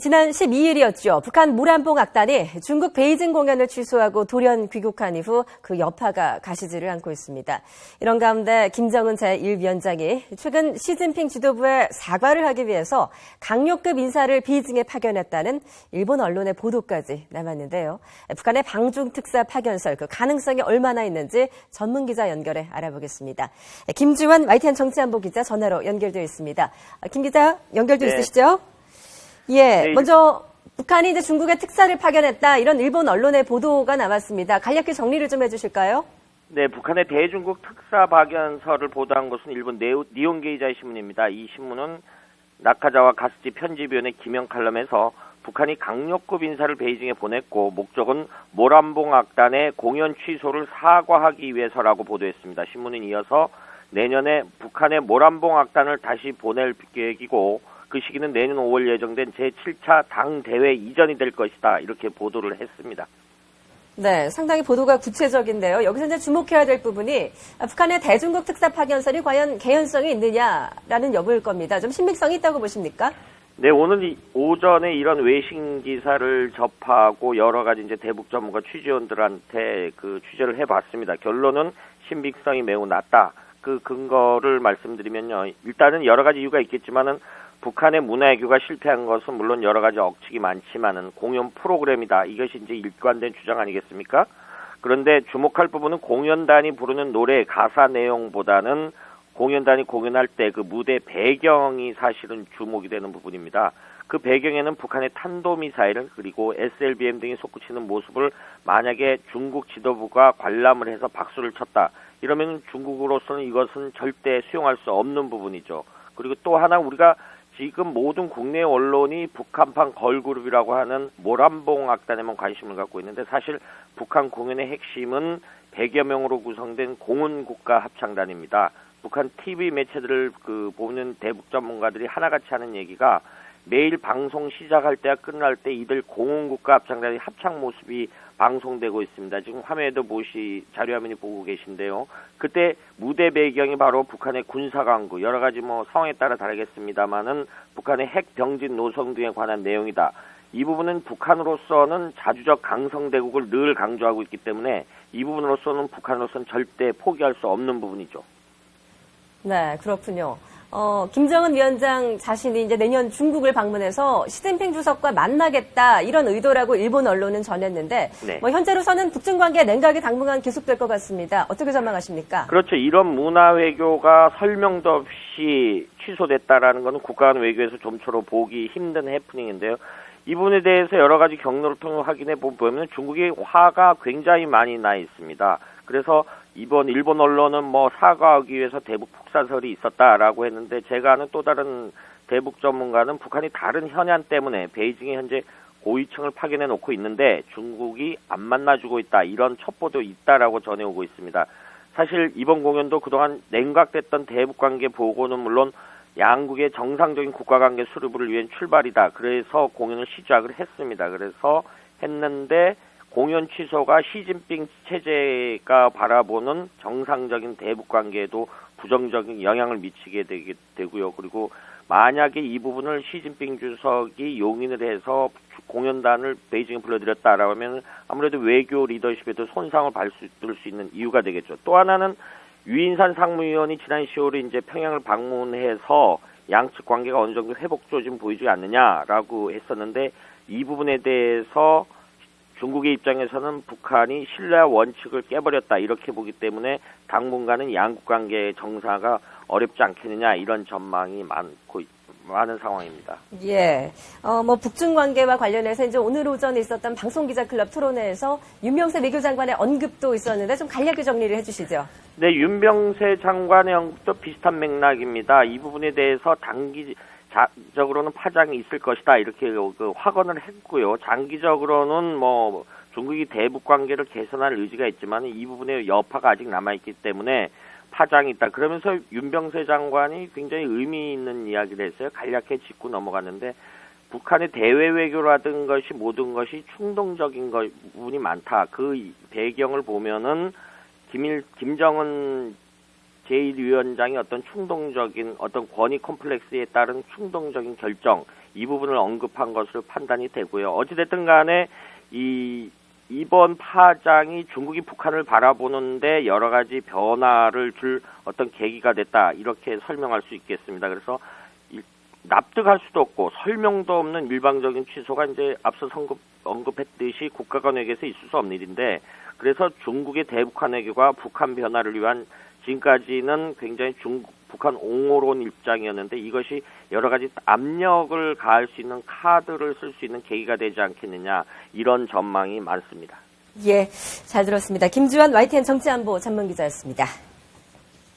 지난 12일이었죠. 북한 모란봉 악단이 중국 베이징 공연을 취소하고 돌연 귀국한 이후 그 여파가 가시지를 않고 있습니다. 이런 가운데 김정은 제1위원장이 최근 시진핑 지도부에 사과를 하기 위해서 강력급 인사를 베이징에 파견했다는 일본 언론의 보도까지 남았는데요. 북한의 방중 특사 파견설 그 가능성이 얼마나 있는지 전문 기자 연결해 알아보겠습니다. 김주환 YTN 정치안보 기자 전화로 연결되어 있습니다. 김 기자 연결되어 있으시죠? 예, 먼저 북한이 이제 중국에 특사를 파견했다 이런 일본 언론의 보도가 나왔습니다. 간략히 정리를 좀 해주실까요? 네, 북한의 대중국 특사 파견설을 보도한 것은 일본 니혼게이자이 신문입니다. 이 신문은 나카자와 가스지 편집위원회 기명 칼럼에서 북한이 강력급 인사를 베이징에 보냈고 목적은 모란봉 악단의 공연 취소를 사과하기 위해서라고 보도했습니다. 신문은 이어서 내년에 북한의 모란봉 악단을 다시 보낼 계획이고 그 시기는 내년 5월 예정된 제7차 당대회 이전이 될 것이다. 이렇게 보도를 했습니다. 네, 상당히 보도가 구체적인데요. 여기서 이제 주목해야 될 부분이 북한의 대중국 특사 파견설이 과연 개연성이 있느냐라는 여부일 겁니다. 좀 신빙성이 있다고 보십니까? 네, 오늘 오전에 이런 외신 기사를 접하고 여러 가지 이제 대북 전문가 취재원들한테 그 취재를 해봤습니다. 결론은 신빙성이 매우 낮다. 그 근거를 말씀드리면요. 일단은 여러 가지 이유가 있겠지만은 북한의 문화외교가 실패한 것은 물론 여러 가지 억측이 많지만은 공연 프로그램이다. 이것이 이제 일관된 주장 아니겠습니까? 그런데 주목할 부분은 공연단이 부르는 노래 가사 내용보다는 공연단이 공연할 때 그 무대 배경이 사실은 주목이 되는 부분입니다. 그 배경에는 북한의 탄도미사일 그리고 SLBM 등이 솟구치는 모습을 만약에 중국 지도부가 관람을 해서 박수를 쳤다. 이러면 중국으로서는 이것은 절대 수용할 수 없는 부분이죠. 그리고 또 하나 우리가 지금 모든 국내 언론이 북한판 걸그룹이라고 하는 모란봉 악단에만 관심을 갖고 있는데 사실 북한 공연의 핵심은 100여 명으로 구성된 공훈국가 합창단입니다. 북한 TV 매체들을 보는 대북 전문가들이 하나같이 하는 얘기가 매일 방송 시작할 때와 끝날 때 이들 공훈국가 합창단의 합창 모습이 방송되고 있습니다. 지금 화면에도 자료화면이 보고 계신데요. 그때 무대 배경이 바로 북한의 군사강구, 여러 가지 상황에 따라 다르겠습니다만은 북한의 핵 병진 노성 등에 관한 내용이다. 이 부분은 북한으로서는 자주적 강성대국을 늘 강조하고 있기 때문에 이 부분으로서는 북한으로서는 절대 포기할 수 없는 부분이죠. 네, 그렇군요. 김정은 위원장 자신이 이제 내년 중국을 방문해서 시진핑 주석과 만나겠다 이런 의도라고 일본 언론은 전했는데 네. 현재로서는 북중 관계 냉각이 당분간 계속될 것 같습니다. 어떻게 전망하십니까? 그렇죠. 이런 문화 외교가 설명도 없이 취소됐다라는 것은 국가 간 외교에서 좀처럼 보기 힘든 해프닝인데요. 이 부분에 대해서 여러 가지 경로를 통해 확인해 보면 중국의 화가 굉장히 많이 나 있습니다. 그래서 이번 일본 언론은 사과하기 위해서 대북 북사설이 있었다라고 했는데 제가 아는 또 다른 대북 전문가는 북한이 다른 현안 때문에 베이징에 현재 고위층을 파견해 놓고 있는데 중국이 안 만나주고 있다. 이런 첩보도 있다라고 전해오고 있습니다. 사실 이번 공연도 그동안 냉각됐던 대북관계 보고는 물론 양국의 정상적인 국가관계 수립을 위한 출발이다. 그래서 공연을 시작을 했습니다. 그래서 했는데 공연 취소가 시진핑 체제가 바라보는 정상적인 대북관계에도 부정적인 영향을 미치게 되고요. 그리고 만약에 이 부분을 시진핑 주석이 용인을 해서 공연단을 베이징에 불러들였다라고 하면 아무래도 외교 리더십에도 손상을 받을 수 있는 이유가 되겠죠. 또 하나는 유인산 상무위원이 지난 10월에 이제 평양을 방문해서 양측 관계가 어느 정도 회복 조짐 보이지 않느냐라고 했었는데 이 부분에 대해서 중국의 입장에서는 북한이 신뢰와 원칙을 깨버렸다 이렇게 보기 때문에 당분간은 양국 관계의 정상화가 어렵지 않겠느냐 이런 전망이 많은 상황입니다. 예, 북중 관계와 관련해서 이제 오늘 오전에 있었던 방송기자클럽 토론회에서 윤병세 외교장관의 언급도 있었는데 좀 간략히 정리를 해주시죠. 네, 윤병세 장관의 언급도 비슷한 맥락입니다. 이 부분에 대해서 장기적으로는 파장이 있을 것이다 이렇게 확언을 했고요. 장기적으로는 중국이 대북 관계를 개선할 의지가 있지만 이 부분에 여파가 아직 남아있기 때문에 파장이 있다. 그러면서 윤병세 장관이 굉장히 의미 있는 이야기를 했어요. 간략히 짚고 넘어갔는데 북한의 대외 외교라든 것이 모든 것이 충동적인 부분이 많다. 그 배경을 보면은 김정은 제1위원장이 어떤 충동적인 어떤 권위 콤플렉스에 따른 충동적인 결정 이 부분을 언급한 것으로 판단이 되고요. 어찌됐든 간에 이번 파장이 중국이 북한을 바라보는데 여러 가지 변화를 줄 어떤 계기가 됐다, 이렇게 설명할 수 있겠습니다. 그래서 납득할 수도 없고 설명도 없는 일방적인 취소가 이제 앞서 언급했듯이 국가 간 외교에서 있을 수 없는 일인데, 그래서 중국의 대북한 외교가 북한 변화를 위한 지금까지는 굉장히 북한 옹호로운 입장이었는데, 이것이 여러 가지 압력을 가할 수 있는 카드를 쓸 수 있는 계기가 되지 않겠느냐, 이런 전망이 많습니다. 예, 잘 들었습니다. 김주환 YTN 정치안보 전문기자였습니다.